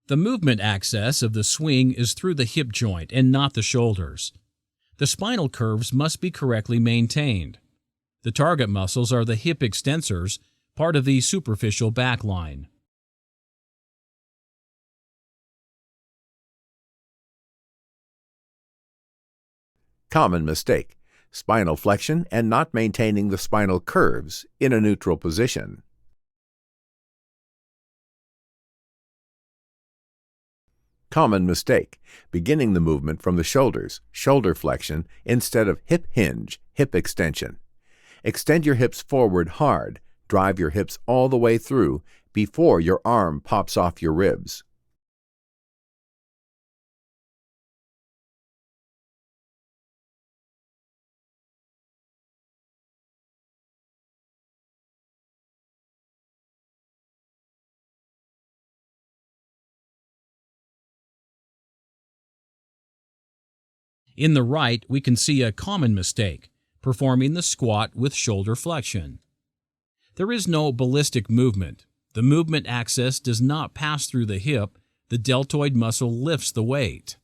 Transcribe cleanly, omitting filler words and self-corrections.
The movement axis of the swing is through the hip joint and not the shoulders. The spinal curves must be correctly maintained. The target muscles are the hip extensors, part of the superficial back line. Common mistake: spinal flexion and not maintaining the spinal curves in a neutral position. Common mistake: beginning the movement from the shoulders, shoulder flexion, instead of hip hinge, hip extension. Extend your hips forward hard, drive your hips all the way through before your arm pops off your ribs. In the right, we can see a common mistake, performing the squat with shoulder flexion. There is no ballistic movement. The movement axis does not pass through the hip. The deltoid muscle lifts the weight.